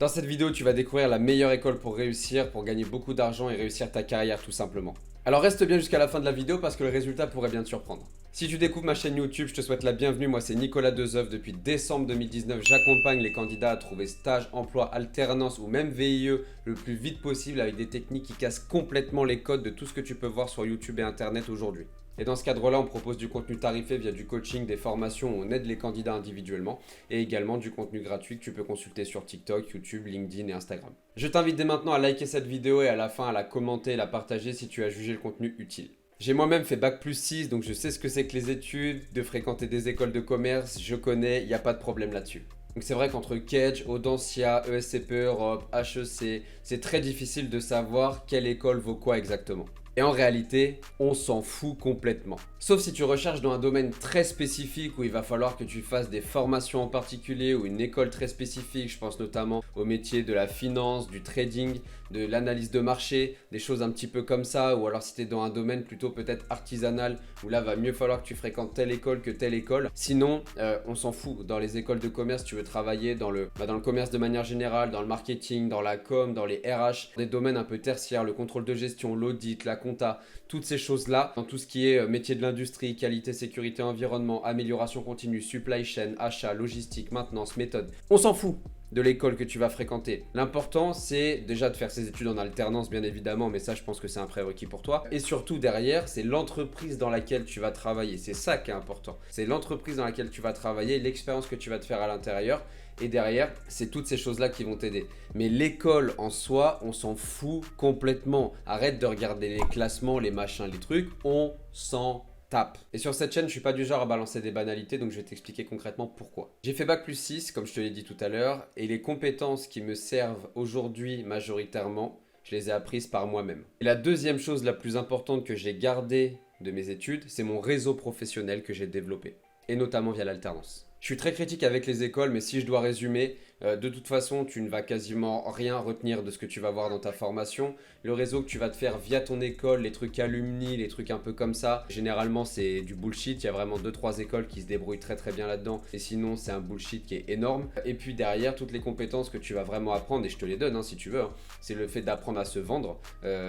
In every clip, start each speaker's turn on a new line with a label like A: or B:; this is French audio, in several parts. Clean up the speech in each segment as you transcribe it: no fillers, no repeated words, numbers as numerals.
A: Dans cette vidéo, tu vas découvrir la meilleure école pour réussir, pour gagner beaucoup d'argent et réussir ta carrière tout simplement. Alors reste bien jusqu'à la fin de la vidéo parce que le résultat pourrait bien te surprendre. Si tu découvres ma chaîne YouTube, je te souhaite la bienvenue. Moi c'est Nicolas Dezeuf. Depuis décembre 2019, j'accompagne les candidats à trouver stage, emploi, alternance ou même VIE le plus vite possible avec des techniques qui cassent complètement les codes de tout ce que tu peux voir sur YouTube et Internet aujourd'hui. Et dans ce cadre-là, on propose du contenu tarifé via du coaching, des formations où on aide les candidats individuellement et également du contenu gratuit que tu peux consulter sur TikTok, YouTube, LinkedIn et Instagram. Je t'invite dès maintenant à liker cette vidéo et à la fin à la commenter et la partager si tu as jugé le contenu utile. J'ai moi-même fait Bac+6, donc je sais ce que c'est que les études, de fréquenter des écoles de commerce, je connais, il n'y a pas de problème là-dessus. Donc c'est vrai qu'entre Kedge, Audencia, ESCP Europe, HEC, c'est très difficile de savoir quelle école vaut quoi exactement. Et en réalité, on s'en fout complètement. Sauf si tu recherches dans un domaine très spécifique où il va falloir que tu fasses des formations en particulier ou une école très spécifique. Je pense notamment au métier de la finance, du trading, de l'analyse de marché, des choses un petit peu comme ça. Ou alors si tu es dans un domaine plutôt peut-être artisanal où là va mieux falloir que tu fréquentes telle école que telle école. Sinon, on s'en fout. Dans les écoles de commerce, tu veux travailler dans le commerce de manière générale, dans le marketing, dans la com, dans les RH, des domaines un peu tertiaires, le contrôle de gestion, l'audit, la compta, toutes ces choses-là, dans tout ce qui est métier de l'industrie, qualité, sécurité, environnement, amélioration continue, supply chain, achat, logistique, maintenance, méthode. On s'en fout de l'école que tu vas fréquenter. L'important, c'est déjà de faire ses études en alternance, bien évidemment, mais ça, je pense que c'est un prérequis pour toi. Et surtout, derrière, c'est l'entreprise dans laquelle tu vas travailler. C'est ça qui est important. C'est l'entreprise dans laquelle tu vas travailler, l'expérience que tu vas te faire à l'intérieur. Et derrière, c'est toutes ces choses-là qui vont t'aider. Mais l'école en soi, on s'en fout complètement. Arrête de regarder les classements, les machins, les trucs. On s'en tape. Et sur cette chaîne, je suis pas du genre à balancer des banalités, donc je vais t'expliquer concrètement pourquoi. J'ai fait Bac+6, comme je te l'ai dit tout à l'heure, et les compétences qui me servent aujourd'hui majoritairement, je les ai apprises par moi-même. Et la deuxième chose la plus importante que j'ai gardée de mes études, c'est mon réseau professionnel que j'ai développé, et notamment via l'alternance. Je suis très critique avec les écoles, mais si je dois résumer, de toute façon, tu ne vas quasiment rien retenir de ce que tu vas voir dans ta formation. Le réseau que tu vas te faire via ton école, les trucs alumni, les trucs un peu comme ça, généralement c'est du bullshit. Il y a vraiment 2-3 écoles qui se débrouillent très très bien là-dedans. Et sinon, c'est un bullshit qui est énorme. Et puis derrière, toutes les compétences que tu vas vraiment apprendre, et je te les donne si tu veux, c'est le fait d'apprendre à se vendre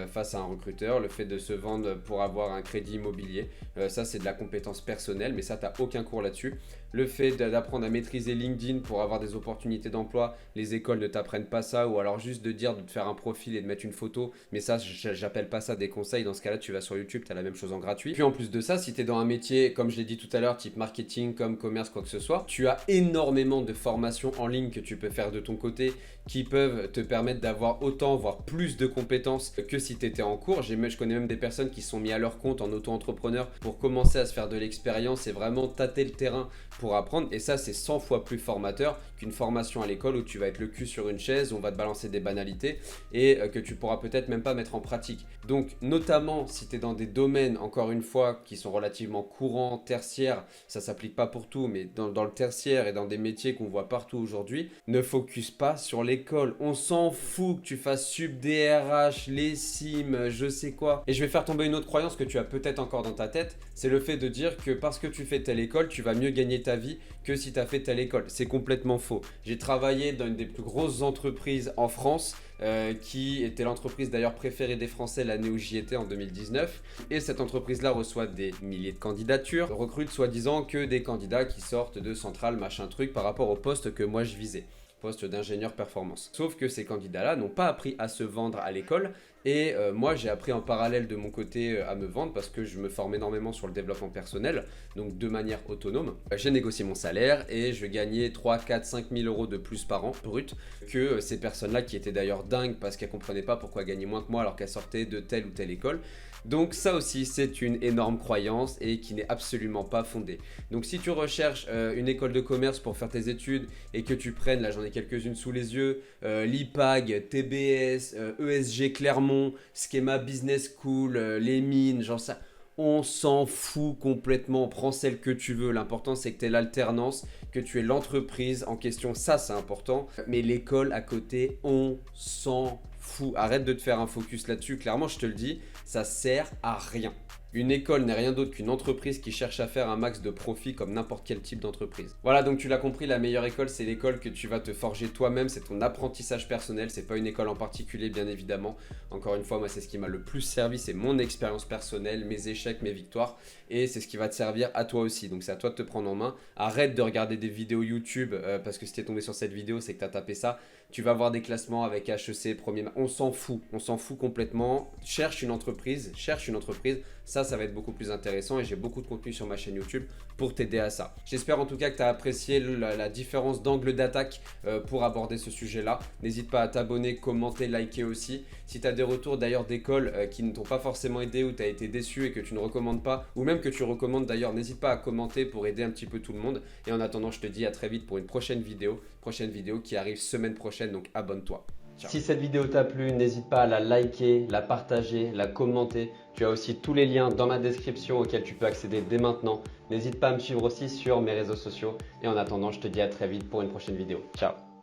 A: face à un recruteur, le fait de se vendre pour avoir un crédit immobilier. Ça, c'est de la compétence personnelle, mais ça, tu n'as aucun cours là-dessus. Le fait d'apprendre à maîtriser LinkedIn pour avoir des opportunités d'emploi, les écoles ne t'apprennent pas ça, ou alors juste de dire de te faire un profil et de mettre une photo, mais ça j'appelle pas ça des conseils. Dans ce cas là tu vas sur YouTube, tu as la même chose en gratuit. Puis en plus de ça, si tu es dans un métier comme je l'ai dit tout à l'heure, type marketing, comme commerce, quoi que ce soit, tu as énormément de formations en ligne que tu peux faire de ton côté qui peuvent te permettre d'avoir autant voire plus de compétences que si tu étais en cours. Je connais même des personnes qui se sont mis à leur compte en auto-entrepreneur pour commencer à se faire de l'expérience et vraiment tâter le terrain pour apprendre, et ça c'est 100 fois plus formateur qu'une formation à l'école où tu vas être le cul sur une chaise, où on va te balancer des banalités et que tu pourras peut-être même pas mettre en pratique. Donc notamment si tu es dans des domaines, encore une fois, qui sont relativement courants, tertiaires, ça s'applique pas pour tout, mais dans le tertiaire et dans des métiers qu'on voit partout aujourd'hui, ne focus pas sur l'école. On s'en fout que tu fasses sub DRH, les SIM, je sais quoi. Et je vais faire tomber une autre croyance que tu as peut-être encore dans ta tête, c'est le fait de dire que parce que tu fais telle école, tu vas mieux gagner ta vie que si tu as fait telle école. C'est complètement faux. J'ai travaillé dans une des plus grosses entreprises en France, qui était l'entreprise d'ailleurs préférée des Français l'année où j'y étais en 2019. Et cette entreprise-là reçoit des milliers de candidatures, recrute soi-disant que des candidats qui sortent de centrale, machin truc, par rapport au poste que moi je visais. Poste d'ingénieur performance. Sauf que ces candidats-là n'ont pas appris à se vendre à l'école et moi j'ai appris en parallèle de mon côté à me vendre parce que je me forme énormément sur le développement personnel, donc de manière autonome. J'ai négocié mon salaire et je gagnais 3, 4, 5 000 euros de plus par an brut que ces personnes-là qui étaient d'ailleurs dingues parce qu'elles comprenaient pas pourquoi elles gagnaient moins que moi alors qu'elles sortaient de telle ou telle école. Donc ça aussi c'est une énorme croyance et qui n'est absolument pas fondée. Donc si tu recherches une école de commerce pour faire tes études et que tu prennes, là j'en ai quelques-unes sous les yeux, l'IPAG, TBS, ESG Clermont, Schema Business School, les mines, genre ça, on s'en fout complètement. Prends celle que tu veux, l'important c'est que tu aies l'alternance, que tu aies l'entreprise en question, ça c'est important. Mais l'école à côté, on s'en fout. Arrête de te faire un focus là-dessus, clairement je te le dis, ça sert à rien. Une école n'est rien d'autre qu'une entreprise qui cherche à faire un max de profit comme n'importe quel type d'entreprise. Voilà, donc tu l'as compris, la meilleure école, c'est l'école que tu vas te forger toi-même, c'est ton apprentissage personnel, c'est pas une école en particulier, bien évidemment. Encore une fois, moi, c'est ce qui m'a le plus servi, c'est mon expérience personnelle, mes échecs, mes victoires, et c'est ce qui va te servir à toi aussi. Donc c'est à toi de te prendre en main. Arrête de regarder des vidéos YouTube, parce que si t'es tombé sur cette vidéo, c'est que t'as tapé ça. Tu vas voir des classements avec HEC, premier... On s'en fout complètement. Cherche une entreprise, ça va être beaucoup plus intéressant et j'ai beaucoup de contenu sur ma chaîne YouTube pour t'aider à ça. J'espère en tout cas que tu as apprécié la différence d'angle d'attaque pour aborder ce sujet-là. N'hésite pas à t'abonner, commenter, liker aussi. Si tu as des retours d'ailleurs d'écoles qui ne t'ont pas forcément aidé ou tu as été déçu et que tu ne recommandes pas, ou même que tu recommandes d'ailleurs, n'hésite pas à commenter pour aider un petit peu tout le monde. Et en attendant, je te dis à très vite pour une prochaine vidéo qui arrive semaine prochaine, donc abonne-toi. Ciao. Si cette vidéo t'a plu, n'hésite pas à la liker, la partager, la commenter. Tu as aussi tous les liens dans ma description auxquels tu peux accéder dès maintenant. N'hésite pas à me suivre aussi sur mes réseaux sociaux. Et en attendant, je te dis à très vite pour une prochaine vidéo. Ciao.